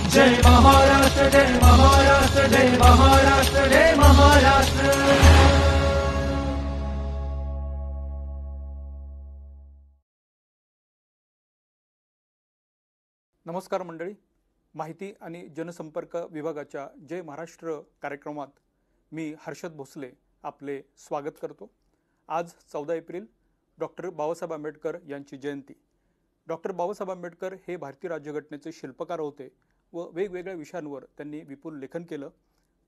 जय महाराष्ट्र, जय महाराष्ट्र, जय महाराष्ट्र, जय महाराष्ट्र. नमस्कार मंडळी. माहिती आणि जनसंपर्क विभागाच्या जय महाराष्ट्र कार्यक्रमात मी हर्षद भोसले आपले स्वागत करतो. आज 14 एप्रिल डॉक्टर बाबासाहेब आंबेडकर यांची जयंती. डॉक्टर बाबासाहेब आंबेडकर हे भारतीय राज्यघटनेचे शिल्पकार होते व वेगवेगळ्या विषयांवर त्यांनी विपुल लेखन केलं.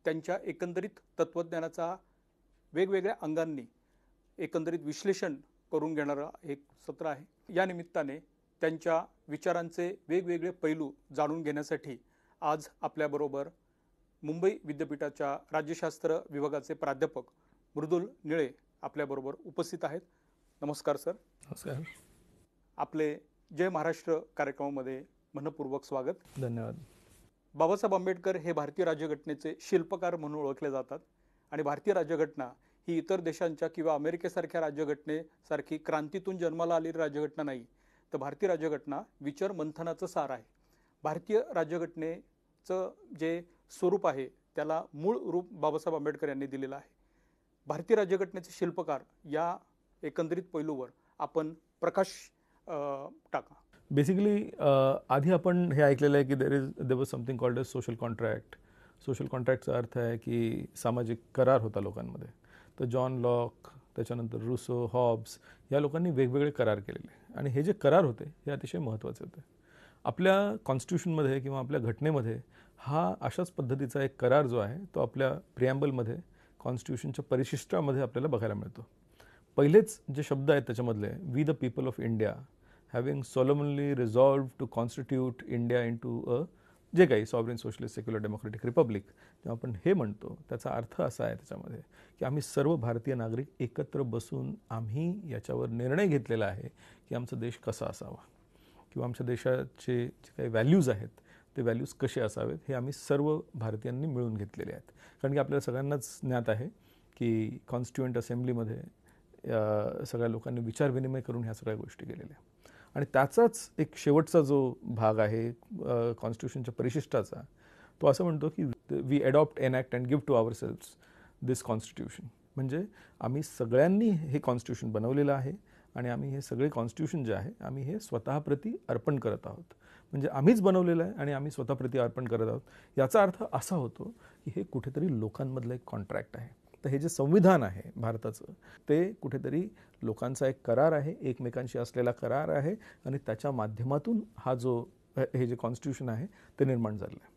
त्यांच्या एकंदरीत तत्त्वज्ञानाचा वेगवेगळ्या अंगांनी एकंदरीत विश्लेषण करून घेणारा एक सत्र आहे. या निमित्ताने त्यांच्या विचारांचे वेगवेगळे पैलू जाणून घेण्यासाठी आज आपल्याबरोबर मुंबई विद्यापीठाच्या राज्यशास्त्र विभागाचे प्राध्यापक मृदुल निळे आपल्याबरोबर उपस्थित आहेत. नमस्कार सर. नमस्कार. आपले जय महाराष्ट्र कार्यक्रमामध्ये मनपूर्वक स्वागत. धन्यवाद. बाबासाहेब आंबेडकर हे भारतीय राज्यघटनेचे शिल्पकार म्हणून ओळखले जातात आणि भारतीय राज्यघटना ही इतर देशांच्या किंवा अमेरिकेसारख्या राज्यघटनेसारखी क्रांतीतून जन्माला आलेली राज्यघटना नाही, तर भारतीय राज्यघटना विचार मंथनाचं सार आहे. भारतीय राज्यघटनेचं जे स्वरूप आहे त्याला मूळ रूप बाबासाहेब आंबेडकर यांनी दिलेलं आहे. भारतीय राज्यघटनेचे शिल्पकार या एकंदरीत पैलूवर आपण प्रकाश टाका. बेसिकली आधी आपण हे ऐकलेलं आहे की there was something called as social contract. Social कॉन्ट्रॅक्टचा अर्थ आहे की सामाजिक करार होता लोकांमध्ये. तर जॉन लॉक, त्याच्यानंतर रुसो, हॉब्स या लोकांनी वेगवेगळे करार केलेले आणि हे जे करार होते हे अतिशय महत्त्वाचे होते. आपल्या कॉन्स्टिट्यूशनमध्ये किंवा आपल्या घटनेमध्ये हा अशाच पद्धतीचा एक करार जो आहे तो आपल्या प्रिॲम्बलमध्ये कॉन्स्टिट्यूशनच्या परिशिष्टामध्ये आपल्याला बघायला मिळतो. पहिलेच जे शब्द आहेत त्याच्यामधले, we the people of India having solemnly resolve to constitute India in to a जे काही sovereign socialist secular democratic republic, जेव्हा आपण हे म्हणतो त्याचा अर्थ असा आहे त्याच्यामध्ये की आम्ही सर्व भारतीय नागरिक एकत्र बसून आम्ही याच्यावर निर्णय घेतलेला आहे की आमचा देश कसा असावा किंवा आमच्या देशाचे जे काही व्हॅल्यूज आहेत ते व्हॅल्यूज कसे असावेत हे आम्ही सर्व भारतीयांनी मिळून घेतलेले आहेत. कारण की आपल्याला सगळ्यांनाच ज्ञात आहे की कॉन्स्टिट्युएंट असेंब्लीमध्ये सगळ्या लोकांनी विचारविनिमय करून ह्या सगळ्या गोष्टी केलेल्या आणि त्याचाच एक शेवटचा जो भाग आहे कॉन्स्टिट्यूशनच्या परिशिष्टाचा, तो असं म्हणतो की we adopt, enact and give to ourselves this constitution. म्हणजे आम्ही सगळ्यांनी हे कॉन्स्टिट्यूशन बनवलेलं आहे आणि आम्ही हे सगळे कॉन्स्टिट्यूशन जे आहे आम्ही हे स्वतःप्रती अर्पण करत आहोत. म्हणजे आम्हीच बनवलेलं आहे आणि आम्ही स्वतःप्रती अर्पण करत आहोत. याचा अर्थ असा होतो की हे कुठेतरी लोकांमधलं एक कॉन्ट्रॅक्ट आहे. तर हे जे संविधान आहे भारताचं ते कुठेतरी लोकांचा एक करार आहे, एकमेकांशी असलेला करार आहे आणि त्याच्या माध्यमातून हे जे कॉन्स्टिट्यूशन आहे ते निर्माण झालेलं आहे.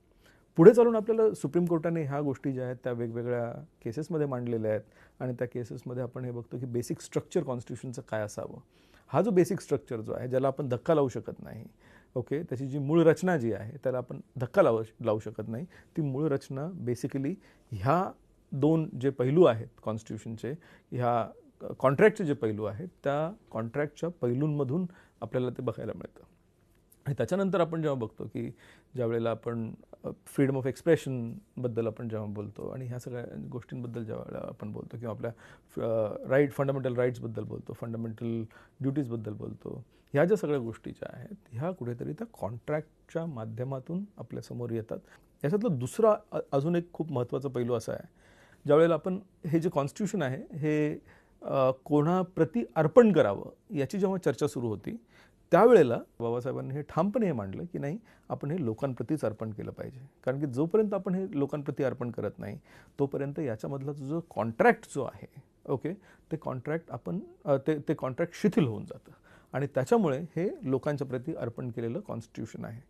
पुढे चालून आपल्याला सुप्रीम कोर्टाने ह्या गोष्टी ज्या आहेत त्या वेगवेगळ्या केसेसमध्ये मांडलेल्या आहेत आणि त्या केसेसमध्ये आपण हे बघतो की बेसिक स्ट्रक्चर कॉन्स्टिट्यूशनचं काय असावं. हा जो बेसिक स्ट्रक्चर जो आहे ज्याला आपण धक्का लावू शकत नाही, ओके, त्याची जी मूळ रचना जी आहे त्याला आपण धक्का लावू शकत नाही. ती मूळ रचना बेसिकली ह्या दोन जे पैलू आहेत कॉन्स्टिट्यूशनचे, ह्या कॉन्ट्रॅक्टचे जे पैलू आहेत त्या कॉन्ट्रॅक्टच्या पैलूंमधून आपल्याला ते बघायला मिळतं. आणि त्याच्यानंतर आपण जेव्हा बघतो की ज्या वेळेला आपण फ्रीडम ऑफ एक्सप्रेशनबद्दल आपण जेव्हा बोलतो आणि ह्या सगळ्या गोष्टींबद्दल ज्या वेळेला आपण बोलतो किंवा आपल्या फंडामेंटल राईट्सबद्दल बोलतो, फंडामेंटल ड्युटीजबद्दल बोलतो, ह्या ज्या सगळ्या गोष्टी ज्या आहेत ह्या कुठेतरी त्या कॉन्ट्रॅक्टच्या माध्यमातून आपल्यासमोर येतात. याच्यातलं दुसरा अजून एक खूप महत्त्वाचा पैलू असा आहे, ज्यावेळेला आपण हे जे कॉन्स्टिट्यूशन आहे हे कोणाप्रती अर्पण करावं याची जेव्हा चर्चा सुरू होती त्यावेळेला बाबासाहेबांनी हे ठामपणे हे मांडलं की नाही, आपण हे लोकांप्रतीच अर्पण केलं पाहिजे. कारण की जोपर्यंत आपण हे लोकांप्रती अर्पण करत नाही तोपर्यंत याच्यामधला जो कॉन्ट्रॅक्ट जो आहे, ओके, ते कॉन्ट्रॅक्ट ते कॉन्ट्रॅक्ट शिथिल होऊन जातं आणि त्याच्यामुळे हे लोकांच्या प्रती अर्पण केलेलं कॉन्स्टिट्यूशन आहे.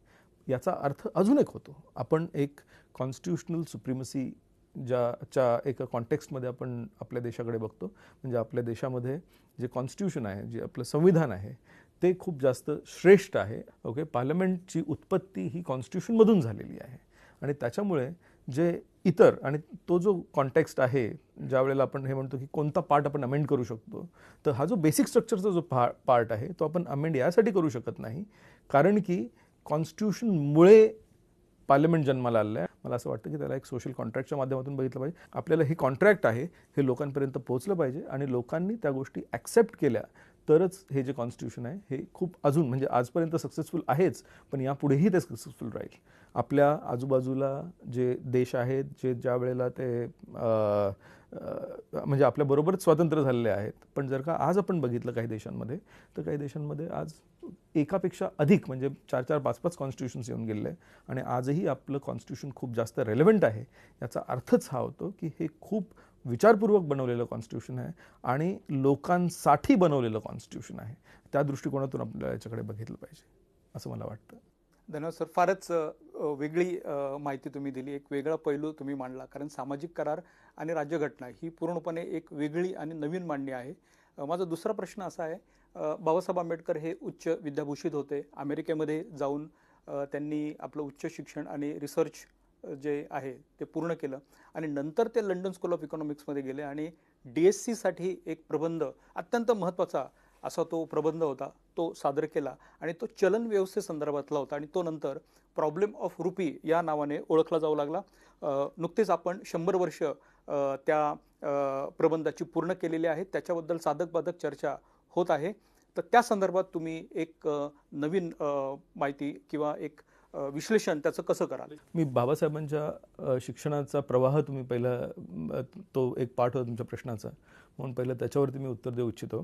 याचा अर्थ अजून एक होतो, आपण एक कॉन्स्टिट्यूशनल सुप्रिमसी ज्याच्या एका कॉन्टेक्स्टमध्ये आपण आपल्या देशाकडे बघतो. म्हणजे आपल्या देशामध्ये जे कॉन्स्टिट्यूशन आहे, जे आपलं संविधान आहे ते खूप जास्त श्रेष्ठ आहे, ओके. पार्लमेंटची उत्पत्ती ही कॉन्स्टिट्यूशनमधून झालेली आहे आणि त्याच्यामुळे जे इतर आणि तो जो कॉन्टेक्स्ट आहे ज्या वेळेला आपण हे म्हणतो की कोणता पार्ट आपण अमेंड करू शकतो, तर हा जो बेसिक स्ट्रक्चरचा जो पार्ट आहे तो आपण अमेंड यासाठी करू शकत नाही कारण की कॉन्स्टिट्यूशनमुळे पार्लमेंट जन्माला आलेलं आहे. मला असं वाटतं की त्याला एक सोशल कॉन्ट्रॅक्टच्या माध्यमातून बघितलं पाहिजे. आपल्याला हे कॉन्ट्रॅक्ट आहे हे लोकांपर्यंत पोहोचलं पाहिजे आणि लोकांनी त्या गोष्टी ॲक्सेप्ट केल्या तरच हे जे कॉन्स्टिट्यूशन आहे हे खूप अजून म्हणजे आजपर्यंत सक्सेसफुल आहेच, पण यापुढेही ते सक्सेसफुल राहील. आपल्या आजूबाजूला जे देश आहेत जे ज्या वेळेला ते म्हणजे आपल्याबरोबरच स्वातंत्र्य झालेले आहेत, पण जर का आज आपण बघितलं काही देशांमध्ये, तर काही देशांमध्ये आज एकापेक्षा अधिक म्हणजे 4-4, 5-5 कॉन्स्टिट्यूशन्स येऊन गेलेले आहे आणि आजही आपलं कॉन्स्टिट्यूशन खूप जास्त रेलेव्हंट आहे. याचा अर्थच हा होतो की हे खूप विचारपूर्वक बनवलेलं कॉन्स्टिट्यूशन आहे आणि लोकांसाठी बनवलेलं कॉन्स्टिट्यूशन आहे. त्या दृष्टिकोनातून आपल्याला याच्याकडे बघितलं पाहिजे असं मला वाटतं. धन्यवाद सर. फारच वेगळी माहिती तुम्ही दिली, एक वेगळा पैलू तुम्ही मांडला. कारण सामाजिक करार आणि राज्यघटना ही पूर्णपणे एक वेगळी आणि नवीन मांडणी आहे. माझा दुसरा प्रश्न असा आहे, बाबासाहेब आंबेडकर हे उच्च विद्याभूषित होते. अमेरिकेमध्ये जाऊन त्यांनी आपलं उच्च शिक्षण आणि रिसर्च जे आहे ते पूर्ण केलं आणि नंतर ते लंडन स्कूल ऑफ इकॉनॉमिक्समध्ये गेले आणि DSC साठी एक प्रबंध, अत्यंत महत्त्वाचा असा तो प्रबंध होता, तो सादर केला आणि तो चलन व्यवस्थेसंदर्भातला होता आणि तो नंतर प्रॉब्लेम ऑफ रुपी या नावाने ओळखला जाऊ लागला. नुकतेच आपण 100 वर्ष त्या प्रबंधाची पूर्ण केलेली आहेत. त्याच्याबद्दल साधक बाधक चर्चा होत आहे. तर त्या संदर्भात तुम्ही एक नवीन माहिती किंवा एक विश्लेषण त्याचं कसं कराल? मी बाबासाहेबांच्या शिक्षणाचा प्रवाह तुम्ही पहिला तो एक पार्ट होता तुमच्या प्रश्नाचा, म्हणून पहिलं त्याच्यावरती मी उत्तर देऊ इच्छितो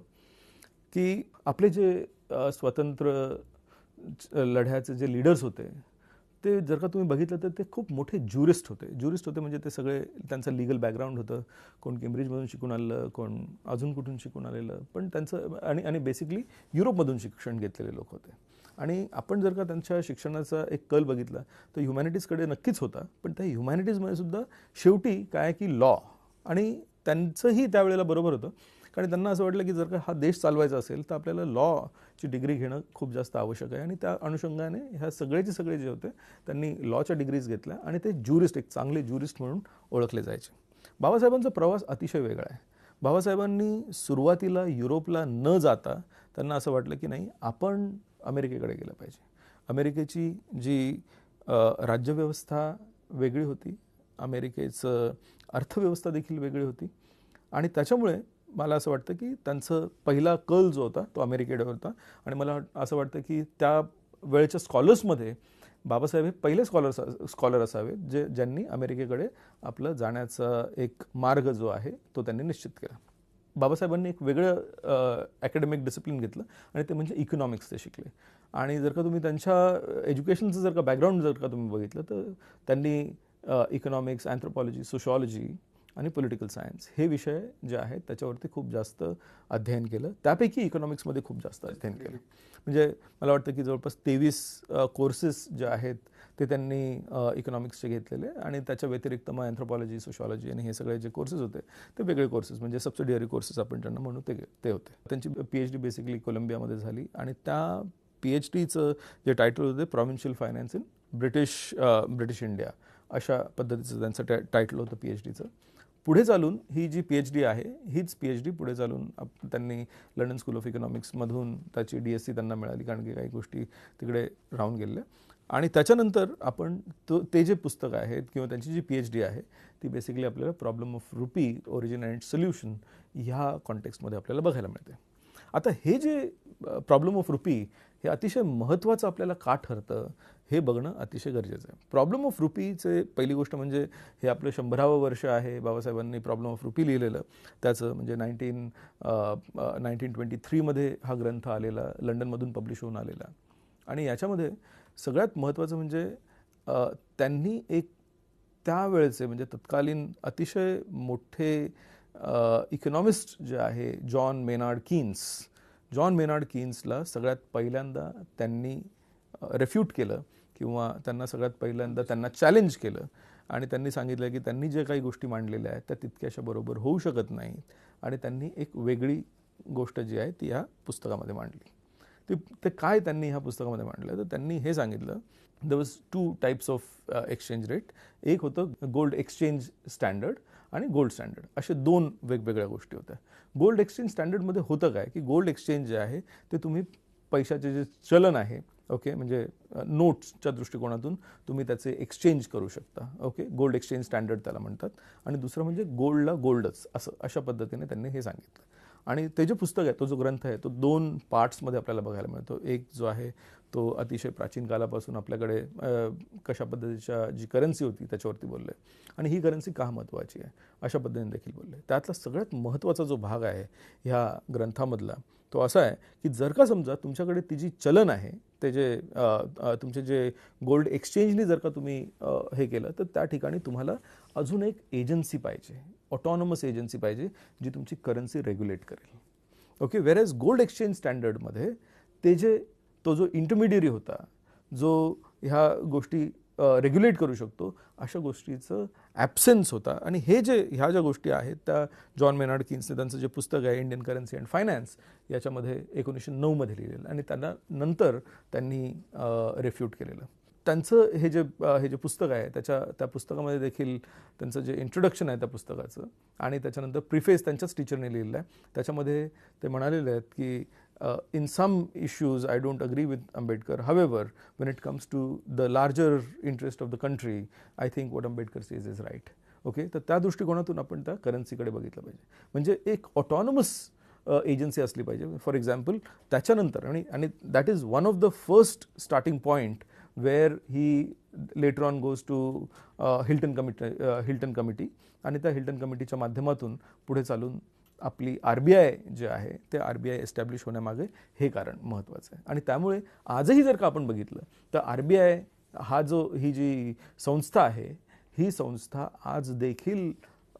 की आपले जे स्वातंत्र्य लढ्याचे जे लीडर्स होते ते जर का तुम्ही बघितलं तर ते खूप मोठे ज्युरिस्ट होते म्हणजे ते सगळे त्यांचं लीगल बॅकग्राऊंड होतं. कोण केम्ब्रिजमधून शिकून आलेलं, कोण अजून कुठून शिकून आलेलं, पण त्यांचं आणि बेसिकली युरोपमधून शिक्षण घेतलेले लोक होते. आणि आपण जर का त्यांच्या शिक्षणाचा एक कल बघितला तर ह्युमॅनिटीजकडे नक्कीच होता, पण त्या ह्युमॅनिटीजमध्ये सुद्धा शेवटी काय की लॉ, आणि त्यांचंही त्यावेळेला बरोबर होतं कारण त्यांना असं वाटलं की जर का हा देश चालवायचा असेल तर आपल्याला लॉची डिग्री घेणं खूप जास्त आवश्यक आहे. आणि त्या अनुषंगाने ह्या सगळे जे होते त्यांनी लॉच्या डिग्रीज घेतल्या आणि ते ज्युरिस्ट, एक चांगले ज्युरिस्ट म्हणून ओळखले जायचे. बाबासाहेबांचा प्रवास अतिशय वेगळा आहे. बाबासाहेबांनी सुरुवातीला युरोपला न जाता त्यांना असं वाटलं की नाही, आपण अमेरिकेकडे गेलं पाहिजे. अमेरिकेची जी राज्यव्यवस्था वेगळी होती, अमेरिकेचं अर्थव्यवस्था देखील वेगळी होती आणि त्याच्यामुळे मला असं वाटतं की त्यांचं पहिला कल जो होता तो अमेरिकेकडे होता. आणि मला असं वाटतं की त्या वेळच्या स्कॉलर्समध्ये बाबासाहेब हे पहिले स्कॉलर असावेत ज्यांनी अमेरिकेकडे आपलं जाण्याचा एक मार्ग जो आहे तो त्यांनी निश्चित केला. बाबासाहेबांनी एक वेगळं अकॅडमिक डिसिप्लिन घेतलं आणि ते म्हणजे इकॉनॉमिक्स ते शिकले. आणि जर का तुम्ही त्यांच्या एज्युकेशनचं जर का बॅकग्राऊंड जर का तुम्ही बघितलं तर त्यांनी इकॉनॉमिक्स, अँथ्रोपॉलॉजी, सोशॉलॉजी आणि पॉलिटिकल सायन्स हे विषय जे आहेत त्याच्यावरती खूप जास्त अध्ययन केलं. त्यापैकी इकॉनॉमिक्समध्ये खूप जास्त अध्ययन केलं. म्हणजे मला वाटतं की जवळपास 23 कोर्सेस जे आहेत ते त्यांनी इकॉनॉमिक्सचे घेतलेले आणि त्याच्या व्यतिरिक्त मग अँथ्रोपॉलॉजी, सोशॉलॉजी आणि हे सगळे जे कोर्सेस होते ते वेगळे कोर्सेस म्हणजे सबसिडियरी कोर्सेस आपण त्यांना म्हणू ते होते. त्यांची PhD बेसिकली कोलंबियामध्ये झाली आणि त्या PhDचं जे टायटल होते provincial finance in British India अशा पद्धतीचं त्यांचं टायटल होतं PhDचं. पुढे चालून ही जी PhD आहे हीच PhD पुढे चालून त्यांनी लंडन स्कूल ऑफ इकॉनॉमिक्समधून त्याची DSc त्यांना मिळाली कारण की काही गोष्टी तिकडे राहून गेल्या. आणि त्याच्यानंतर आपण ते जे पुस्तक आहेत किंवा त्यांची जी PhD आहे ती बेसिकली आपल्याला problem of rupee, origin and solution ह्या कॉन्टेक्स्टमध्ये आपल्याला बघायला मिळते. आता हे जे प्रॉब्लेम ऑफ रुपी हे अतिशय महत्त्वाचं आपल्याला का ठरतं हे बघणं अतिशय गरजेचं आहे. प्रॉब्लेम ऑफ रुपीचे पहिली गोष्ट म्हणजे हे आपलं 100वे वर्ष आहे बाबासाहेबांनी प्रॉब्लेम ऑफ रुपी लिहिलेलं. त्याचं म्हणजे 1923मध्ये हा ग्रंथ आलेला, लंडनमधून पब्लिश होऊन आलेला. आणि याच्यामध्ये सगळ्यात महत्त्वाचं म्हणजे त्यांनी एक त्यावेळेचे म्हणजे तत्कालीन अतिशय मोठे इकॉनॉमिस्ट जे आहे जॉन मेनार्ड कीन्सला सगळ्यात पहिल्यांदा त्यांनी रेफ्यूट केलं किंवा त्यांना सगळ्यात पहिल्यांदा त्यांना चॅलेंज केलं आणि त्यांनी सांगितलं की त्यांनी जे काही गोष्टी मांडलेल्या आहेत त्या तितक्याशा बरोबर होऊ शकत नाहीत आणि त्यांनी एक वेगळी गोष्ट जी आहे ती ह्या पुस्तकामध्ये मांडली. ते काय त्यांनी ह्या पुस्तकामध्ये मांडलं तर त्यांनी हे सांगितलं there was 2 types of exchange rate. एक होतं गोल्ड एक्सचेंज स्टँडर्ड आणि गोल्ड स्टँडर्ड, असे 2 वेगवेगळ्या गोष्टी होत्या. गोल्ड एक्सचेंज स्टँडर्डमध्ये होतं काय की गोल्ड एक्सचेंज जे आहे ते तुम्ही पैशाचे जे चलन आहे ओके म्हणजे नोट्सच्या दृष्टिकोनातून तुम्ही त्याचे एक्सचेंज करू शकता. ओके, गोल्ड एक्सचेंज स्टँडर्ड त्याला म्हणतात. आणि दुसरं म्हणजे गोल्डला गोल्डच अशा पद्धतीने त्यांनी हे सांगितलं. आणि ते जे पुस्तक आहे, तो जो ग्रंथ आहे, तो 2 पार्ट्समध्ये आपल्याला बघायला मिळतो. एक जो आहे तो अतिशय प्राचीन कालापासून आपल्याकडे कशा पद्धतीच्या जी करन्सी होती त्याच्यावरती बोलले आणि ही करन्सी का महत्त्वाची आहे अशा पद्धतीने देखील बोलले. त्यातला सगळ्यात महत्त्वाचा जो भाग आहे ह्या ग्रंथामधला तो असा आहे की जर का समजा तुमच्याकडे ती जी चलन आहे ते जे तुमचे जे गोल्ड एक्सचेंजनी जर का तुम्ही हे केलं तर त्या ठिकाणी तुम्हाला अजून एक एजन्सी पाहिजे, ऑटोनॉमस एजन्सी पाहिजे जी तुमची करन्सी रेग्युलेट करेल. ओके, वेरएज गोल्ड एक्सचेंज स्टँडर्डमध्ये तो जो इंटरमिडियरी होता जो ह्या गोष्टी रेग्युलेट करू शकतो अशा गोष्टीचं ॲब्सेन्स होता. आणि ह्या ज्या गोष्टी आहेत त्या जॉन मेनार्ड किन्सने त्यांचं जे पुस्तक आहे इंडियन करन्सी अँड फायनान्स याच्यामध्ये 1909 लिहिलेलं आणि त्यांना नंतर त्यांनी रेफ्यूट केलेलं. त्यांचं हे जे पुस्तक आहे त्या पुस्तकामध्ये देखील त्यांचं जे इंट्रोडक्शन आहे त्या पुस्तकाचं आणि त्याच्यानंतर प्रिफेस त्यांच्याच टीचरने लिहिलेलं आहे. त्याच्यामध्ये ते म्हणालेले आहेत की in some issues I don't agree with Ambedkar. However, when it comes to the larger interest of the country, I think what Ambedkar says is right. Okay, तर त्या दृष्टिकोनातून आपण त्या करन्सीकडे बघितलं पाहिजे. म्हणजे एक ऑटोनॉमस एजन्सी असली पाहिजे. फॉर एक्झाम्पल त्याच्यानंतर आणि that is one of the first starting point where he later on goes to Hilton committee आणि त्या हिल्टन कमिटीच्या माध्यमातून पुढे चालून आपली RBI जे आहे ते RBI एस्टॅब्लिश होण्यामागे हे कारण महत्त्वाचं आहे. आणि त्यामुळे आजही जर का आपण बघितलं तर RBI ही जी संस्था आहे ही संस्था आज देखील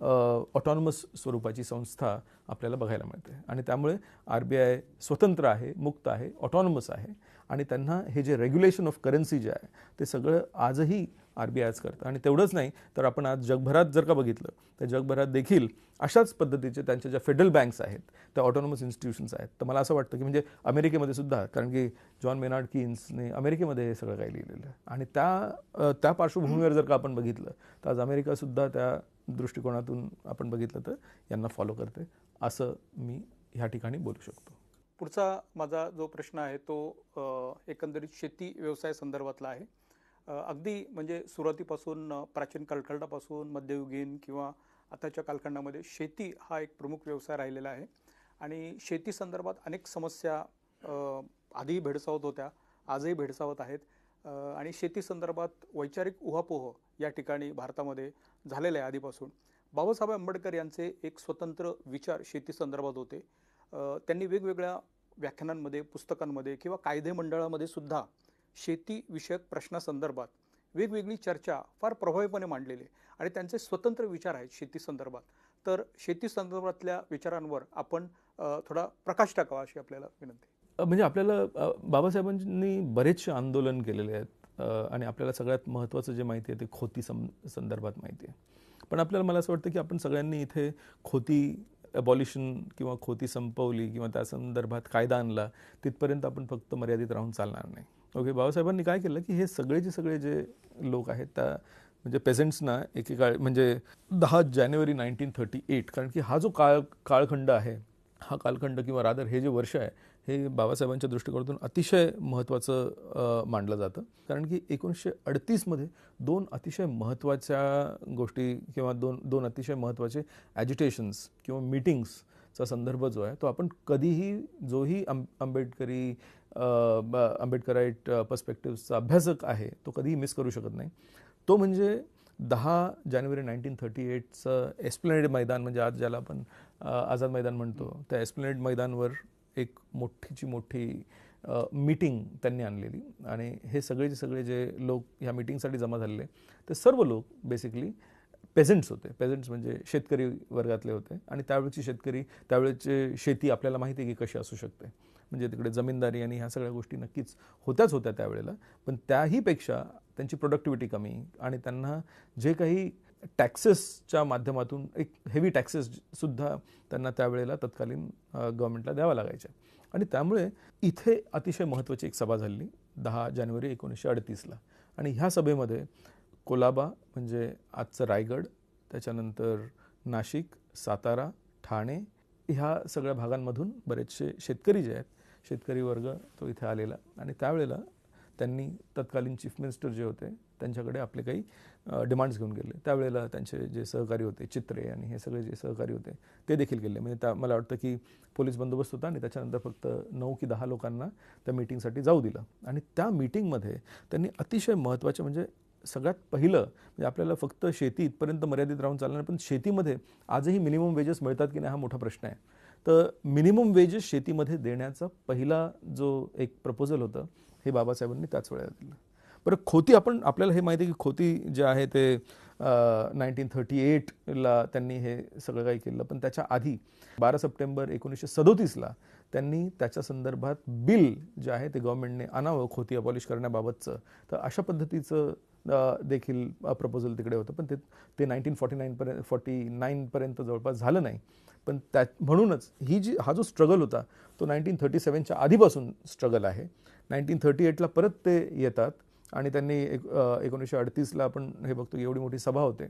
ऑटोनॉमस स्वरूपाची संस्था आपल्याला बघायला मिळते. आणि त्यामुळे RBI स्वतंत्र आहे, मुक्त आहे, ऑटोनॉमस आहे आणि त्यांना हे जे रेग्युलेशन ऑफ करन्सी जे आहे ते सगळं आजही RBIच करतं. आणि तेवढंच नाही तर आपण आज जगभरात जर का बघितलं तर जगभरात देखील अशाच पद्धतीचे त्यांच्या ज्या फेडरल बँक्स आहेत त्या ऑटोनॉमस इन्स्टिट्यूशन्स आहेत. तर मला असं वाटतं की म्हणजे अमेरिकेमध्ये सुद्धा, कारण की जॉन मेनार्ड किन्सने अमेरिकेमध्ये हे सगळं काही लिहिलेलं आहे आणि त्या पार्श्वभूमीवर जर का आपण बघितलं तर आज अमेरिकासुद्धा त्या दृष्टिकोनातून आपण बघितलं तर यांना फॉलो करते असं मी ह्या ठिकाणी बोलू शकतो. पुढचा माझा जो प्रश्न आहे तो एकंदरीत शेती व्यवसाय संदर्भातला आहे. अगदी म्हणजे सुरुवातीपासून प्राचीन कालखंडापासून मध्ययुगीन किंवा आताच्या कालखंडामध्ये शेती हा एक प्रमुख व्यवसाय राहिलेला आहे आणि शेती संदर्भात अनेक समस्या आधी भेडसावत होत्या, आजही भेडसावत आहेत आणि शेती संदर्भात वैचारिक उहापोह या ठिकाणी भारतामध्ये झालेला आहे आधीपासून. बाबासाहेब आंबेडकर यांचे एक स्वतंत्र विचार शेती संदर्भात होते. त्यांनी वेगवेगळ्या व्याख्यानांमध्ये, पुस्तकांमध्ये किंवा कायदे मंडळामध्ये सुद्धा शेतीविषयक प्रश्नासंदर्भात वेगवेगळी चर्चा फार प्रभावीपणे मांडलेली आणि त्यांचे स्वतंत्र विचार आहेत शेती संदर्भात. तर शेती संदर्भातल्या विचारांवर आपण थोडा प्रकाश टाकावा अशी आपल्याला विनंती. म्हणजे आपल्याला बाबासाहेबांनी बरेचसे आंदोलन केलेले आहेत आणि आपल्याला सगळ्यात महत्त्वाचं जे माहिती आहे ते खोती संदर्भात माहिती आहे. पण मला असं वाटतं की आपण सगळ्यांनी इथे खोती अबॉलिशन किंवा खोती संपवली किंवा त्या संदर्भात कायदा आणला तिथपर्यंत आपण फक्त मर्यादित राहून चालणार नाही. ओके, बाबासाहेबांनी काय केलं की हे सगळे जे लोक आहेत त्या म्हणजे पेझंट्सना एकेकाळ म्हणजे 10 जानेवारी 1938, कारण की हा जो काळखंड आहे हा कालखंड किंवा रादर हे जे वर्ष आहे हे बाबासाहेबांच्या दृष्टिकोनातून अतिशय महत्त्वाचं मानलं जातं. कारण की 1938मध्ये 2 अतिशय महत्त्वाच्या गोष्टी किंवा दोन अतिशय महत्त्वाचे ॲजिटेशन्स किंवा मीटिंग्सचा संदर्भ जो आहे तो आपण कधीही जोही आंबेडकराईट पर्स्पेक्टिव्हचा अभ्यासक आहे तो कधीही मिस करू शकत नाही. तो म्हणजे 10 जानेवारी 1938चं एस्प्लॅनेड मैदान, म्हणजे आज ज्याला आपण आझाद मैदान म्हणतो, त्या एस्प्लॅनेड मैदानवर एक मोठी मीटिंग त्यांनी आणलेली आणि हे सगळे जे लोक ह्या मीटिंगसाठी जमा झालेले ते सर्व लोक बेसिकली पेझंट्स होते. पेझंट्स म्हणजे शेतकरी वर्गातले होते आणि त्यावेळेची शेती आपल्याला माहिती आहे की कशी असू शकते. म्हणजे तिकडे जमीनदारी आणि ह्या सगळ्या गोष्टी नक्कीच होत्या त्यावेळेला, पण त्याहीपेक्षा त्यांची प्रोडक्टिव्हिटी कमी आणि त्यांना जे काही टॅक्सेसच्या माध्यमातून एक हेवी टॅक्सेससुद्धा त्यांना त्यावेळेला तत्कालीन गव्हर्नमेंटला द्यावा लागायच्या. आणि त्यामुळे इथे अतिशय महत्त्वाची एक सभा झाली 10 जानेवारी 1938ला आणि ह्या सभेमध्ये कोलाबा म्हणजे आजचं रायगड, त्याच्यानंतर नाशिक, सातारा, ठाणे ह्या सगळ्या भागांमधून बरेचसे शेतकरी जे आहेत, शेतकरी वर्ग तो इथे आलेला आणि त्यावेळेला त्यांनी तत्कालीन चीफ मिनिस्टर जे होते त्यांच्याकडे आपले काही डिमांड्स घेऊन गेले. त्यावेळेला त्यांचे जे सहकारी होते चित्रे आणि हे सगळे जे सहकारी होते ते देखील गेले. म्हणजे मला वाटतं की पोलीस बंदोबस्त होता आणि त्याच्यानंतर फक्त 9 की 10 लोकांना त्या मीटिंगसाठी जाऊ दिलं. आणि त्या मीटिंगमध्ये त्यांनी अतिशय महत्त्वाचे म्हणजे सगळ्यात पहिलं म्हणजे आपल्याला फक्त शेती इथपर्यंत मर्यादित राहून चालणार, पण शेतीमध्ये आजही मिनिमम वेजेस मिळतात की नाही हा मोठा प्रश्न आहे. तर मिनिमम वेजेस शेतीमध्ये देण्याचा पहिला जो एक प्रपोजल होतं हे बाबासाहेबांनी त्याच वेळेला दिलं. बरं, खोती आपल्याला हे माहिती आहे की खोती जे आहे ते 1938ला त्यांनी हे सगळं काही केलं. पण त्याच्या आधी 12 सप्टेंबर 1937ला त्यांनी त्याच्या संदर्भात बिल जे आहे ते गव्हर्नमेंटने आणावं खोती अबॉलिश करण्याबाबतचं. तर अशा पद्धतीचं देखील प्रपोजल तिकडे होतं. पण ते 1949 पर्यंत जवळपास झालं नाही. पण म्हणूनच हा जो स्ट्रगल होता तो 1937च्या आधीपासून स्ट्रगल आहे. 1938ला परत ते येतात आणि त्यांनी 1938ला आपण हे बघतो एवढी मोठी सभा होते.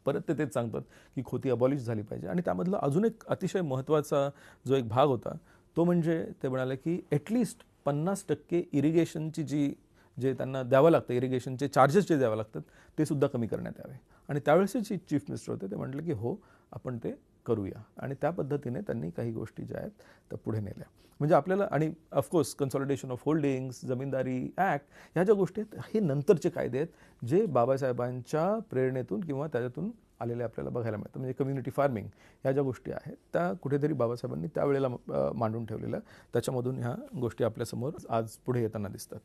परत ते तेच सांगतात की खोती अबॉलिश झाली पाहिजे. आणि त्यामधला अजून एक अतिशय महत्त्वाचा जो एक भाग होता तो म्हणजे ते म्हणाले की ॲटलिस्ट 50% इरिगेशनची जे त्यांना द्यावं लागतं, इरिगेशनचे चार्जेस जे द्यावं लागतात ते सुद्धा कमी करण्यात यावे. आणि त्यावेळेसचे जे चीफ मिनिस्टर होते ते म्हटले की हो आपण ते करूया. आणि त्या पद्धतीने त्यांनी काही गोष्टी ज्या आहेत त्या पुढे नेल्या. म्हणजे आपल्याला आणि of course consolidation of holdings, Zamindari act ह्या ज्या गोष्टी आहेत हे नंतरचे कायदे आहेत जे बाबासाहेबांच्या प्रेरणेतून किंवा त्याच्यातून आलेले आपल्याला बघायला मिळतं. म्हणजे कम्युनिटी फार्मिंग ह्या ज्या गोष्टी आहेत त्या कुठेतरी बाबासाहेबांनी त्यावेळेला मांडून ठेवलेल्या, त्याच्यामधून ह्या गोष्टी आपल्यासमोर आज पुढे येताना दिसतात.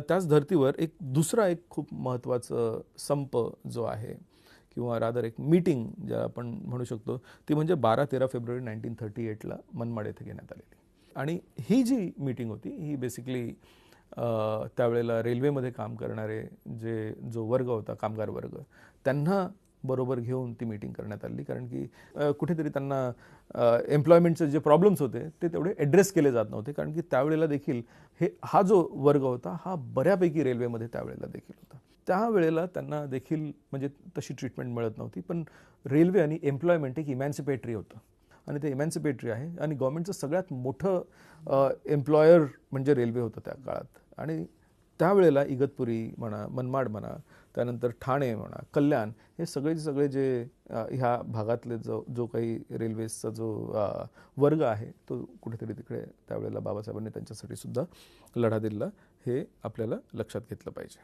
त्याच धर्तीवर दुसरा एक खूप महत्त्वाचं संप जो आहे किंवा रादर एक मीटिंग ज्या आपण म्हणू शकतो ती म्हणजे 12-13 फेब्रुवारी 1938ला मनमाड येथे घेण्यात आलेली. आणि ही जी मीटिंग होती ही बेसिकली त्यावेळेला रेल्वेमध्ये काम करणारे जो वर्ग होता कामगार वर्ग त्यांना बरोबर घेऊन ती मीटिंग करण्यात आली. कारण की कुठेतरी त्यांना एम्प्लॉयमेंटचे जे प्रॉब्लेम्स होते ते तेवढे ॲड्रेस केले जात नव्हते. कारण की त्यावेळेला देखील हा जो वर्ग होता हा बऱ्यापैकी रेल्वेमध्ये त्यावेळेला देखील होता. त्यावेळेला त्यांना देखील म्हणजे तशी ट्रीटमेंट मिळत नव्हती. पण रेल्वे आणि एम्प्लॉयमेंट एक इमॅन्सिपेटरी होतं आणि ते इमॅन्सिपेटरी आहे. आणि गव्हर्नमेंटचं सगळ्यात मोठं एम्प्लॉयर म्हणजे रेल्वे होतं त्या काळात. आणि त्यावेळेला इगतपुरी म्हणा, मनमाड म्हणा, त्यानंतर ठाणे म्हणा, कल्याण हे सगळे जे ह्या भागातले जो काही रेल्वेचा जो वर्ग आहे तो कुठेतरी तिकडे त्यावेळेला बाबासाहेबांनी त्यांच्यासाठी सुद्धा लढा दिला हे आपल्याला लक्षात घेतलं पाहिजे.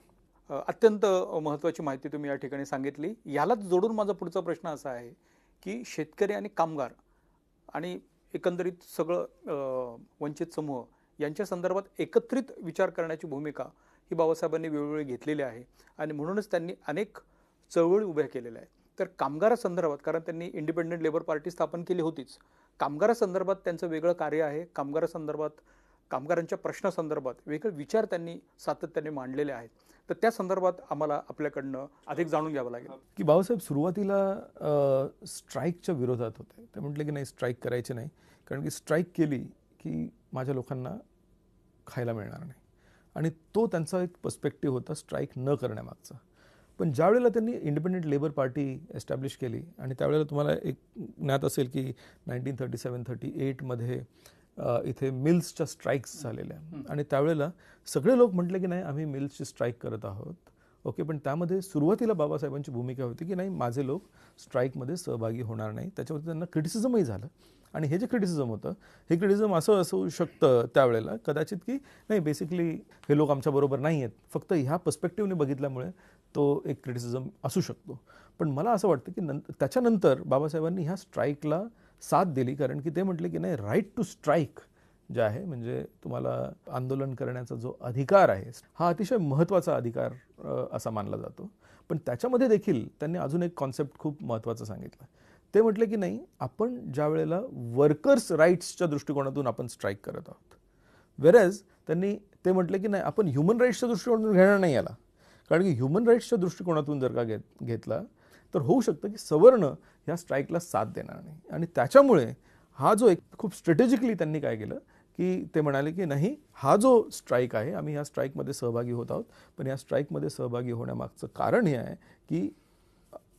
अत्यंत महत्त्वाची माहिती तुम्ही या ठिकाणी सांगितली. यालाच जोडून माझा पुढचा प्रश्न असा आहे की शेतकरी आणि कामगार आणि एकंदरीत सगळं वंचित समूह यांच्या संदर्भात एकत्रित विचार करण्याची भूमिका ही बाबासाहेबांनी वेळोवेळी घेतलेली आहे. आणि म्हणूनच त्यांनी अनेक चळवळी उभ्या केलेल्या आहेत. तर कामगारासंदर्भात, कारण त्यांनी इंडिपेंडंट लेबर पार्टी स्थापन केली होतीच, कामगारासंदर्भात त्यांचं वेगळं कार्य आहे. कामगारासंदर्भात, कामगारांच्या प्रश्नासंदर्भात वेगळे विचार त्यांनी सातत्याने मांडलेले आहेत. तर त्या संदर्भात आम्हाला आपल्याकडनं अधिक जाणून घ्यावं लागेल की बाबासाहेब सुरुवातीला स्ट्राईकच्या विरोधात होते. ते म्हटले की नाही स्ट्राईक करायचे नाही, कारण की स्ट्राईक केली की माझ्या लोकांना खायला मिळणार नाही. आणि तो त्यांचा एक पर्स्पेक्टिव्ह होता स्ट्राईक न करण्यामागचा. पण ज्यावेळेला त्यांनी इंडिपेंडंट लेबर पार्टी एस्टॅब्लिश केली आणि त्यावेळेला तुम्हाला एक ज्ञात असेल की 1937-38मध्ये इथे मिल्सच्या स्ट्राईक्स झालेल्या. आणि त्यावेळेला सगळे लोक म्हटले की नाही आम्ही मिल्सची स्ट्राईक करत आहोत. ओके, पण त्यामध्ये सुरुवातीला बाबासाहेबांची भूमिका होती की नाही माझे लोक स्ट्राईकमध्ये सहभागी होणार नाही. त्याच्यावरती त्यांना क्रिटिसिझमही झालं. आणि हे जे क्रिटिसिझम होतं हे क्रिटिसिझम असं असू शकतं त्यावेळेला कदाचित की नाही बेसिकली हे लोक आमच्याबरोबर नाही आहेत, फक्त ह्या पर्स्पेक्टिव्हने बघितल्यामुळे तो एक क्रिटिसिझम असू शकतो. पण मला असं वाटतं की त्याच्यानंतर बाबासाहेबांनी ह्या स्ट्राईकला साथ दिली. कारण की ते म्हटले की नाही राईट टू स्ट्राईक जे आहे म्हणजे तुम्हाला आंदोलन करण्याचा जो अधिकार आहे हा अतिशय महत्त्वाचा अधिकार असा मानला जातो. पण त्याच्यामध्ये देखील त्यांनी अजून एक कॉन्सेप्ट खूप महत्त्वाचं सांगितलं. ते म्हटले की नाही आपण ज्या वेळेला वर्कर्स राईट्सच्या दृष्टिकोनातून आपण स्ट्राईक करत आहोत, वेरॅज ते म्हटले की नाही आपण ह्युमन राईट्सच्या दृष्टिकोनातून घेणार नाही याला. कारण की ह्युमन राईट्सच्या दृष्टिकोनातून जर का घेतला तर होऊ शकतं की सवर्ण ह्या स्ट्राईकला साथ देणार नाही. आणि त्याच्यामुळे हा जो एक खूप स्ट्रॅटेजिकली त्यांनी काय केलं की ते म्हणाले की नाही हा जो स्ट्राईक आहे आम्ही ह्या स्ट्राईकमध्ये सहभागी होत आहोत, पण या स्ट्राईकमध्ये सहभागी होण्यामागचं कारण हे आहे की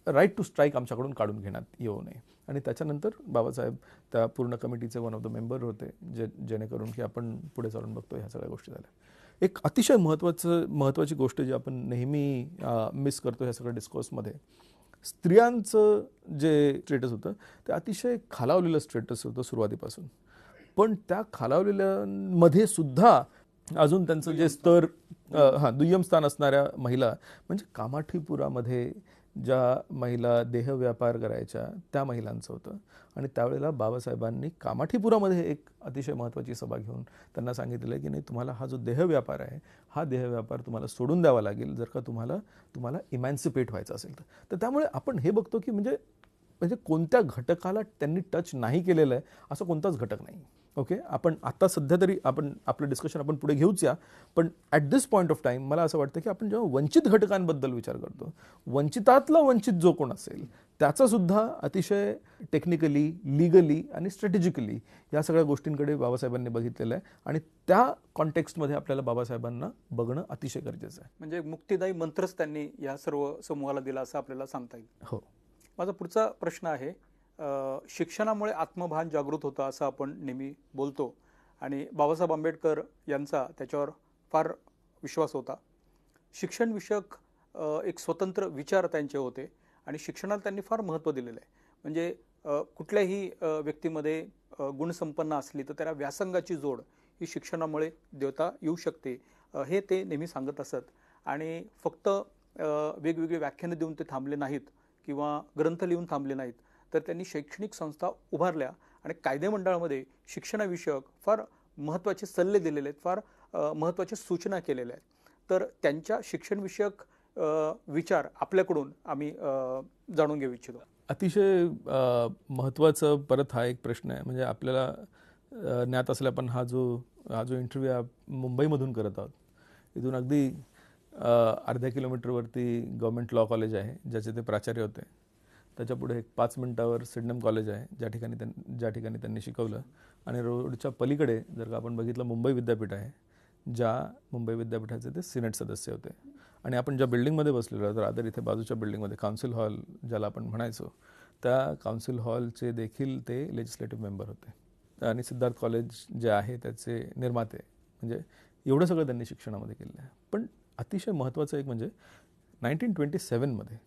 राईट टू स्ट्राईक आमच्याकडून काढून घेण्यात येऊ नये. आणि त्याच्यानंतर बाबासाहेब त्या पूर्ण कमिटीचे वन ऑफ द मेंबर होते जेणेकरून की आपण पुढे चालून बघतो ह्या सगळ्या गोष्टी झाल्या. एक अतिशय महत्त्वाची गोष्ट जी आपण नेहमी मिस करतो ह्या सगळ्या डिस्कोर्समध्ये, स्त्रियांचं जे स्टेटस होतं ते अतिशय खालावलेलं स्टेटस होतं सुरुवातीपासून. पण त्या खालावलेल्यांमध्ये सुद्धा अजून त्यांचं जे स्तर दुय्यम स्थान असणाऱ्या महिला म्हणजे कामाठीपुरामध्ये ज्या महिला देहव्यापार करायच्या त्या महिलांचं होतं. आणि त्यावेळेला बाबासाहेबांनी कामाठीपुरामध्ये एक अतिशय महत्त्वाची सभा घेऊन त्यांना सांगितलं की नाही, तुम्हाला हा जो देहव्यापार आहे हा देहव्यापार तुम्हाला सोडून द्यावा लागेल जर का तुम्हाला इमॅन्सिपेट व्हायचं असेल तर. त्यामुळे आपण हे बघतो की म्हणजे कोणत्या घटकाला त्यांनी टच नाही केलेलं आहे असं कोणताच घटक नाही. ओके, आपण आता सध्या तरी आपण आपलं डिस्कशन आपण पुढे घेऊच या, पण at this point of time मला असं वाटतं की आपण जेव्हा वंचित घटकांबद्दल विचार करतो, वंचितातला वंचित जो कोण असेल त्याचासुद्धा अतिशय टेक्निकली, लीगली आणि स्ट्रॅटेजिकली या सगळ्या गोष्टींकडे बाबासाहेबांनी बघितलेलं आहे. आणि त्या कॉन्टेक्स्टमध्ये आपल्याला बाबासाहेबांना बघणं अतिशय गरजेचं आहे. म्हणजे मुक्तिदायी मंत्रच त्यांनी या सर्व समूहाला दिला असं आपल्याला सांगता येईल. हो. माझा पुढचा प्रश्न आहे, शिक्षणामुळे आत्मभान जागृत होतं असं आपण नेहमी बोलतो आणि बाबासाहेब आंबेडकर यांचा त्याच्यावर फार विश्वास होता. शिक्षणविषयक एक स्वतंत्र विचार त्यांचे होते आणि शिक्षणाला त्यांनी फार महत्त्व दिलेलं आहे. म्हणजे कुठल्याही व्यक्तीमध्ये गुणसंपन्न असली तर त्याला व्यासंगाची जोड ही शिक्षणामुळे देता येऊ शकते हे ते नेहमी सांगत असत. आणि फक्त वेगवेगळी व्याख्यानं देऊन ते थांबले नाहीत किंवा ग्रंथ लिहून थांबले नाहीत, तर त्यांनी शैक्षणिक संस्था उभारल्या आणि कायदेमंडळामध्ये शिक्षणाविषयक फार महत्त्वाचे सल्ले दिलेले आहेत, फार महत्त्वाच्या सूचना केलेल्या आहेत. तर त्यांच्या शिक्षणविषयक विचार आपल्याकडून आम्ही जाणून घेऊ इच्छितो. अतिशय महत्त्वाचं परत हा एक प्रश्न आहे. म्हणजे आपल्याला ज्ञात असल्या पण हा जो इंटरव्ह्यू मुंबईमधून करत आहोत, इथून अगदी अर्ध्या किलोमीटरवरती गव्हर्मेंट लॉ कॉलेज आहे ज्याचे ते प्राचार्य होते. त्याच्यापुढे एक 5 मिनिटावर सिडनम कॉलेज आहे ज्या ठिकाणी त्यांनी शिकवलं. आणि रोडच्या पलीकडे जर का आपण बघितलं मुंबई विद्यापीठ आहे, ज्या मुंबई विद्यापीठाचे ते सिनेट सदस्य होते. आणि आपण ज्या बिल्डिंगमध्ये बसलेलो तर आदर इथे बाजूच्या बिल्डिंगमध्ये काउन्सिल हॉल ज्याला आपण म्हणायचो, त्या काउन्सिल हॉलचे देखील ते लेजिस्लेटिव्ह मेंबर होते. आणि सिद्धार्थ कॉलेज जे आहे त्याचे निर्माते. म्हणजे एवढं सगळं त्यांनी शिक्षणामध्ये केलेलं आहे. पण अतिशय महत्त्वाचं एक म्हणजे 1927मध्ये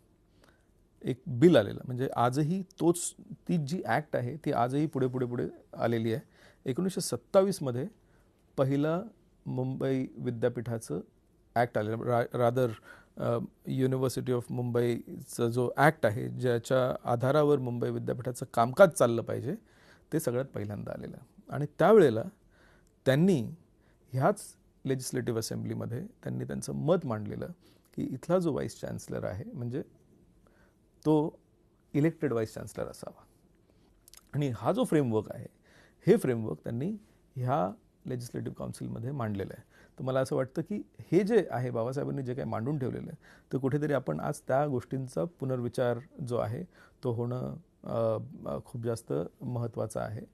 एक बिल आलेलं. म्हणजे आजही ती जी ॲक्ट आहे ती आजही पुढे आलेली आहे. 1927मध्ये पहिला मुंबई विद्यापीठाचं ॲक्ट आलेलं, रादर युनिव्हर्सिटी ऑफ मुंबईचा जो ॲक्ट आहे ज्याच्या आधारावर मुंबई विद्यापीठाचं कामकाज चाललं पाहिजे ते सगळ्यात पहिल्यांदा आलेलं. आणि त्यावेळेला त्यांनी ह्याच लेजिस्लेटिव्ह असेंब्लीमध्ये त्यांनी त्यांचं मत मांडलेलं की इथला जो व्हाईस चान्सलर आहे म्हणजे तो इलेक्टेड व्हाईस चान्सलर असावा. आणि हा जो फ्रेमवर्क आहे हे फ्रेमवर्क त्यांनी ह्या लेजिस्लेटिव्ह काउन्सिलमध्ये मांडलेलं आहे. तर मला असं वाटतं की हे जे आहे बाबासाहेबांनी जे काही मांडून ठेवलेलं आहे तर कुठेतरी आपण आज त्या गोष्टींचा पुनर्विचार जो आहे तो होणं खूप जास्त महत्त्वाचं आहे.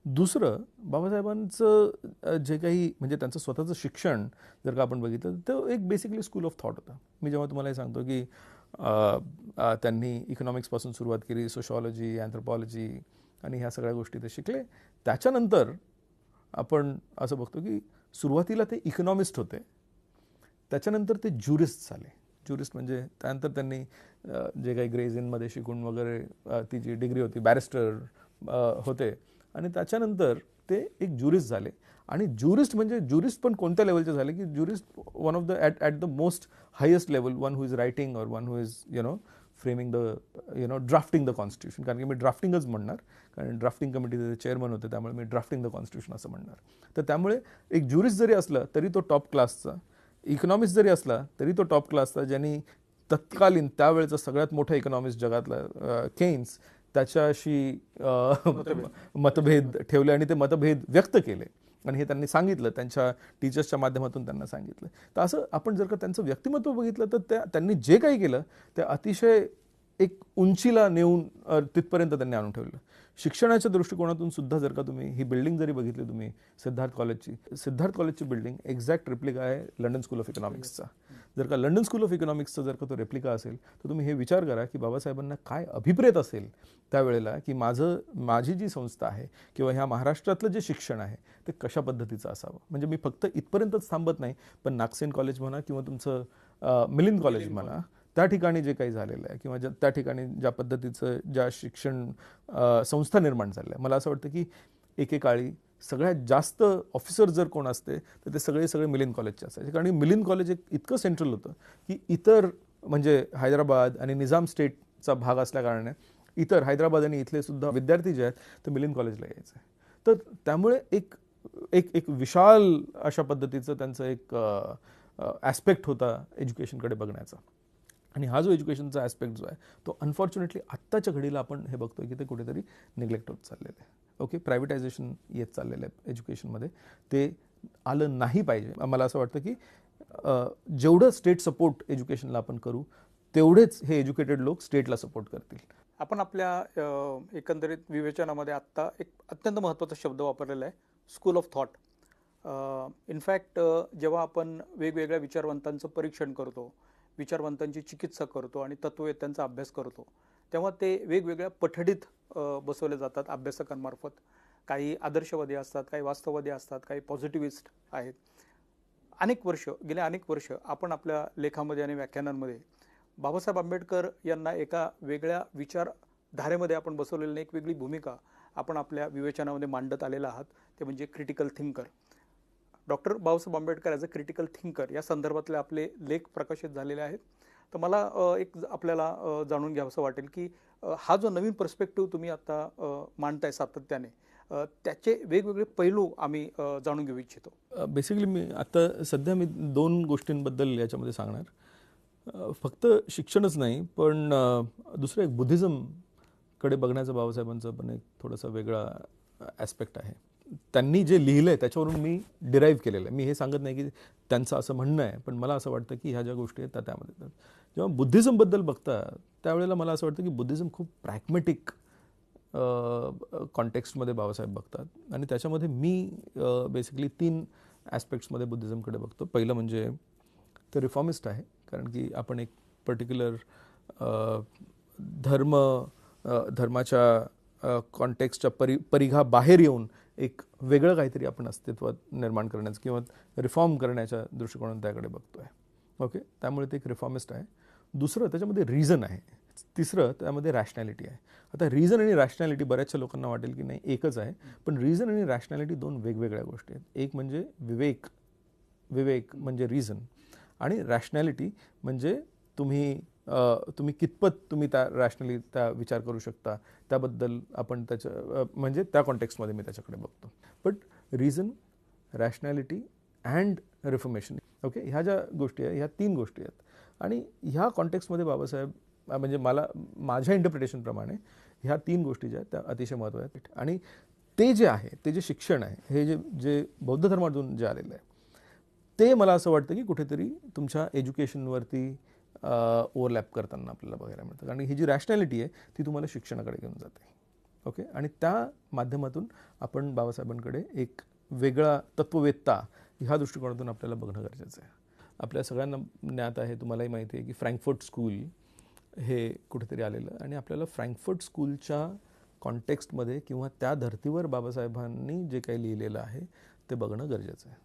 दुसरं, बाबासाहेबांचं जे काही म्हणजे त्यांचं स्वतःचं शिक्षण जर का आपण बघितलं तर एक बेसिकली स्कूल ऑफ थॉट होता. मी जेव्हा तुम्हाला हे सांगतो की त्यांनी इकॉनॉमिक्सपासून सुरुवात केली, सोशॉलॉजी, अँथ्रोपॉलॉजी आणि ह्या सगळ्या गोष्टी ते शिकले. त्याच्यानंतर आपण असं बघतो की सुरुवातीला ते इकॉनॉमिस्ट होते, त्याच्यानंतर ते ज्युरिस्ट झाले. ज्युरिस्ट म्हणजे त्यानंतर त्यांनी जे काही ग्रेज इनमध्ये शिकून वगैरे ती जी डिग्री होती बॅरिस्टर होते आणि त्याच्यानंतर ते एक ज्युरिस्ट झाले. आणि ज्युरिस्ट म्हणजे ज्युरिस्ट पण कोणत्या लेवलचे झाले की jurist one of the at the most highest level, one who is writing or one who is framing the drafting the constitution. कारण की मी ड्राफ्टिंगच म्हणणार, कारण ड्राफ्टिंग कमिटीचे चेअरमन होते त्यामुळे मी ड्राफ्टिंग द कॉन्स्टिट्यूशन असं म्हणणार. तर त्यामुळे एक ज्युरिस्ट जरी असला तरी तो टॉप क्लासचा, इकॉनॉमिस्ट जरी असला तरी तो टॉप क्लासचा, ज्यांनी तत्कालीन त्यावेळेचा सगळ्यात मोठा इकॉनॉमिस्ट जगातला केन्स त्याच्याशी मतभेद ठेवले आणि ते मतभेद व्यक्त केले आणि हे त्यांनी सांगितलं, त्यांच्या टीचर्सच्या माध्यमातून त्यांना सांगितलं. तर असं आपण जर का त्यांचं व्यक्तिमत्व बघितलं तर त्यांनी जे काही केलं ते अतिशय एक उंचीला नेऊन तिथपर्यंत त्यांनी आणून ठेवलं. शिक्षणाच्या दृष्टिकोनातून सुद्धा जर का तुम्ही ही बिल्डिंग जरी बघितली तुम्ही सिद्धार्थ कॉलेजची बिल्डिंग एक्झॅक्ट रेप्लिका आहे लंडन स्कूल ऑफ इकॉनॉमिक्सचा. जर का लंडन स्कूल ऑफ इकॉनॉमिक्सचा जर का तो रेप्लिका असेल तर तुम्ही हे विचार करा की बाबासाहेबांना काय अभिप्रेत असेल त्यावेळेला की माझी जी संस्था आहे किंवा ह्या महाराष्ट्रातलं जे शिक्षण आहे ते कशा पद्धतीचं असावं. म्हणजे मी फक्त इथपर्यंतच थांबत नाही, पण नागसेन कॉलेज म्हणा किंवा तुमचं मिलिंद कॉलेज म्हणा, त्या ठिकाणी जे काही झालेलं आहे किंवा त्या ठिकाणी ज्या पद्धतीचं ज्या शिक्षण संस्था निर्माण झाल्या, मला असं वाटतं की एकेकाळी सगळ्यात जास्त ऑफिसर जर कोण असते तर ते सगळे मिलिंद कॉलेजचे असायचे. कारण मिलिंद कॉलेज एक इतकं सेंट्रल होतं की इतर म्हणजे हैदराबाद आणि निजाम स्टेटचा भाग असल्याकारणे इतर हैदराबाद आणि इथले सुद्धा विद्यार्थी जे आहेत ते मिलिंद कॉलेजला यायचे. तर त्यामुळे एक एक एक विशाल अशा पद्धतीचं त्यांचं एक ॲस्पेक्ट होता एज्युकेशनकडे बघण्याचा. आणि हा जो एज्युकेशनचा ॲस्पेक्ट जो आहे तो अनफॉर्च्युनेटली आत्ताच्या घडीला आपण हे बघतोय की ते कुठेतरी निग्लेक्ट होत चाललेलं आहे. ओके, प्रायव्हेटायझेशन येत चाललेलं आहे एज्युकेशनमध्ये, ते आलं नाही पाहिजे. मला असं वाटतं की जेवढं स्टेट सपोर्ट एज्युकेशनला आपण करू तेवढेच हे एज्युकेटेड लोक स्टेटला सपोर्ट करतील. आपण आपल्या एकंदरीत विवेचनामध्ये आत्ता एक अत्यंत महत्त्वाचा शब्द वापरलेला आहे, स्कूल ऑफ थॉट. इनफॅक्ट जेव्हा आपण वेगवेगळ्या विचारवंतांचं परीक्षण करतो, विचारवंतांची चिकित्सा करतो आणि तत्ववेत्यांचा अभ्यास करतो, तेव्हा ते वेगवेगळ्या पठडीत बसवले जातात अभ्यासकांमार्फत. काही आदर्शवादी असतात, काही वास्तववादी असतात, काही पॉझिटिव्हिस्ट आहेत. गेल्या अनेक वर्ष आपण आपल्या लेखामध्ये आणि व्याख्यानांमध्ये बाबासाहेब आंबेडकर यांना एका वेगळ्या विचारधारेमध्ये आपण बसवलेली एक वेगळी भूमिका आपण आपल्या विवेचनामध्ये मांडत आलेला आहात, ते म्हणजे critical thinker. Doctor Babasaheb Ambedkar as a critical thinker या संदर्भातले आपले लेख प्रकाशित झालेले आहेत. तर मला एक आपल्याला जाणून घ्यावंसं वाटेल की हा जो नवीन पर्स्पेक्टिव्ह तुम्ही आता मांडताय सातत्याने, त्याचे वेगवेगळे पैलू आम्ही जाणून घेऊ इच्छितो. बेसिकली मी आता सध्या मी 2 गोष्टींबद्दल याच्यामध्ये सांगणार. फक्त शिक्षणच नाही, पण दुसरं एक बुद्धिझमकडे बघण्याचं बाबासाहेबांचं पण एक थोडासा वेगळा ॲस्पेक्ट आहे. त्यांनी जे लिहिलं आहे त्याच्यावरून मी डिराईव्ह केलेलं आहे. मी हे सांगत नाही की त्यांचं असं म्हणणं आहे, पण मला असं वाटतं की ह्या ज्या गोष्टी आहेत त्या त्यामध्ये येतात. जेव्हा बुद्धिझमबद्दल बघता त्यावेळेला मला असं वाटतं की बुद्धिझम खूप प्रॅग्मॅटिक कॉन्टेक्स्टमध्ये बाबासाहेब बघतात आणि त्याच्यामध्ये मी बेसिकली 3 ॲस्पेक्ट्समध्ये बुद्धिझमकडे बघतो. पहिलं म्हणजे ते रिफॉर्मिस्ट आहे, कारण की आपण एक पर्टिक्युलर धर्माच्या कॉन्टेक्स्टच्या परिघा बाहेर येऊन एक वेगळं काहीतरी आपण अस्तित्वात निर्माण करण्याचं किंवा रिफॉर्म करण्याच्या दृष्टिकोनातून त्याकडे बघतोय. ओके, त्यामुळे ते एक रिफॉर्मिस्ट आहे. दुसरं त्याच्यामध्ये रिझन आहे. तिसरं त्यामध्ये रॅशनॅलिटी आहे. आता रिझन आणि रॅशनॅलिटी बऱ्याचशा लोकांना वाटेल की नाही एकच आहे, पण रिझन आणि रॅशनॅलिटी 2 वेगवेगळ्या गोष्टी आहेत. एक म्हणजे विवेक म्हणजे रिझन, आणि रॅशनॅलिटी म्हणजे तुम्ही कितपत तुम्ही त्या रॅशनली त्या विचार करू शकता त्याबद्दल आपण म्हणजे त्या कॉन्टेक्स्टमध्ये मी त्याच्याकडे बघतो. But reason, rationality and reformation, okay, ह्या ज्या गोष्टी आहेत ह्या 3 गोष्टी आहेत. आणि ह्या कॉन्टेक्स्टमध्ये बाबासाहेब म्हणजे माझ्या इंटरप्रिटेशनप्रमाणे ह्या 3 गोष्टी ज्या आहेत त्या अतिशय महत्त्वाच्या आहेत. आणि ते जे आहे, ते जे शिक्षण आहे, हे जे बौद्ध धर्मातून जे आलेलं आहे, ते मला असं वाटतं की कुठेतरी तुमच्या एज्युकेशनवरती ओव्हरलॅप करताना आपल्याला बघायला मिळतं. कारण ही जी रॅशनॅलिटी आहे ती तुम्हाला शिक्षणाकडे घेऊन जाते. ओके, आणि त्या माध्यमातून आपण बाबासाहेबांकडे एक वेगळा तत्ववेत्ता ह्या दृष्टिकोनातून आपल्याला बघणं गरजेचं आहे. आपल्या सगळ्यांना ज्ञात आहे, तुम्हालाही माहिती आहे की फ्रँकफर्ट स्कूल हे कुठेतरी आलेलं, आणि आपल्याला फ्रँकफर्ट स्कूलच्या कॉन्टेक्स्टमध्ये किंवा त्या धर्तीवर बाबासाहेबांनी जे काही लिहिलेलं आहे ते बघणं गरजेचं आहे.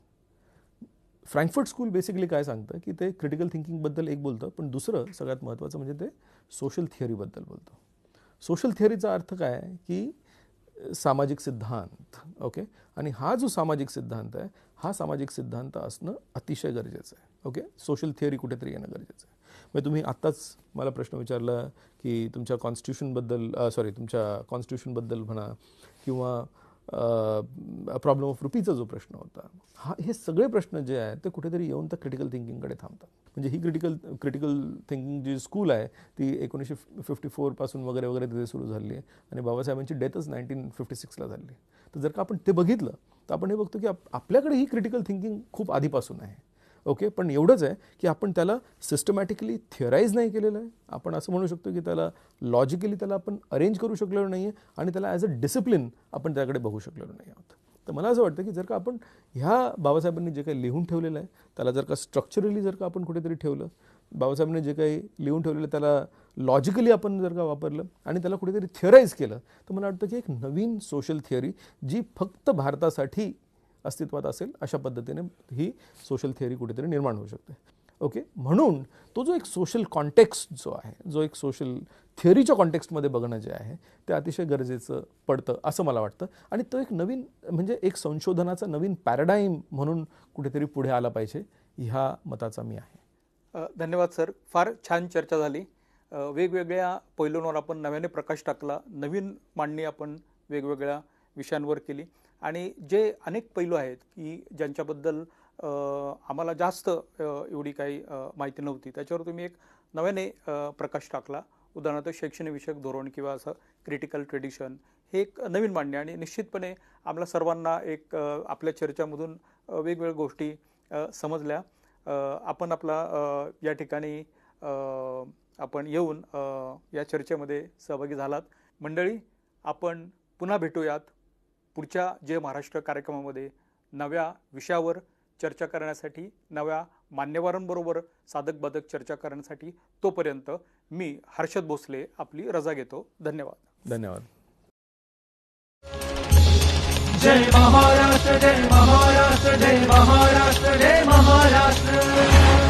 फ्रँकफर्ट स्कूल बेसिकली काय सांगतं की ते क्रिटिकल थिंकिंगबद्दल एक बोलतं, पण दुसरं सगळ्यात महत्त्वाचं म्हणजे ते सोशल थिअरीबद्दल बोलतं. सोशल थिअरीचा अर्थ काय आहे की सामाजिक सिद्धांत. ओके, आणि हा जो सामाजिक सिद्धांत आहे हा सामाजिक सिद्धांत असणं अतिशय गरजेचं आहे. ओके, सोशल थिअरी कुठेतरी येणं गरजेचं आहे. म्हणजे तुम्ही आत्ताच मला प्रश्न विचारला की तुमच्या कॉन्स्टिट्यूशनबद्दल म्हणा किंवा प्रॉब्लेम ऑफ रुपीचा जो प्रश्न होता, हे सगळे प्रश्न जे आहेत ते कुठेतरी येऊन त्या क्रिटिकल थिंकिंगकडे थांबतात. म्हणजे ही क्रिटिकल थिंकिंग जी स्कूल आहे ती 1954 पासून वगैरे तिथे सुरू झाली आहे, आणि बाबासाहेबांची डेथच 1956ला झाली. तर जर का आपण ते बघितलं तर आपण हे बघतो की आपल्याकडे ही क्रिटिकल थिंकिंग खूप आधीपासून आहे. ओके, पण एवढंच आहे की आपण त्याला सिस्टमॅटिकली थिअराईज नाही केलेलं आहे. आपण असं म्हणू शकतो की त्याला लॉजिकली त्याला आपण अरेंज करू शकलेलो नाही आहे आणि त्याला ॲज अ डिसिप्लिन आपण त्याकडे बघू शकलेलो नाही आहोत. तर मला असं वाटतं की जर का आपण ह्या बाबासाहेबांनी जे काही लिहून ठेवलेलं आहे त्याला जर का स्ट्रक्चरली जर का आपण कुठेतरी ठेवलं, बाबासाहेबांनी जे काही लिहून ठेवलेलं त्याला लॉजिकली आपण जर का वापरलं आणि त्याला कुठेतरी थिअराईज केलं, तर मला वाटतं की एक नवीन सोशल थिअरी जी फक्त भारतासाठी अस्तित्वात असेल अशा पद्धतीने ही सोशल थिअरी कुठेतरी निर्माण होऊ शकते. ओके, म्हणून तो जो एक सोशल कॉन्टेक्स्ट जो आहे, जो एक सोशल थिअरीच्या कॉन्टेक्स्टमध्ये बघणं जे आहे ते अतिशय गरजेचं पडतं असं मला वाटतं. आणि तो एक नवीन म्हणजे एक संशोधनाचा नवीन पॅराडाईम म्हणून कुठेतरी पुढे आला पाहिजे, ह्या मताचा मी आहे. धन्यवाद सर, फार छान चर्चा झाली. वेगवेगळ्या पैलूंवर आपण नव्याने प्रकाश टाकला, नवीन मांडणी आपण वेगवेगळ्या विषयांवर केली आणि जे अनेक पैलू आहेत की ज्यांच्याबद्दल आम्हाला जास्त एवढी काही माहिती नव्हती त्याच्यावर तुम्ही एक नव्याने प्रकाश टाकला. उदाहरणार्थ शैक्षणिक विषयक धोरण किंवा असं क्रिटिकल ट्रेडिशन हे एक नवीन मांडणी आणि निश्चितपणे आम्हाला सर्वांना एक आपल्या चर्चामधून वेगवेगळ्या गोष्टी समजल्या. आपण आपला या ठिकाणी आपण येऊन या चर्चेमध्ये सहभागी झालात. मंडळी, आपण पुन्हा भेटूयात पुढच्या जय महाराष्ट्र कार्यक्रमामध्ये नव्या विषयावर चर्चा करण्यासाठी, नव्या मान्यवरांबरोबर साधक बाधक चर्चा करण्यासाठी. तोपर्यंत मी हर्षद भोसले आपली रजा घेतो. धन्यवाद. धन्यवाद. जय महाराष्ट्र, जय महाराष्ट्र, जय महाराष्ट्र, जय महाराष्ट्र.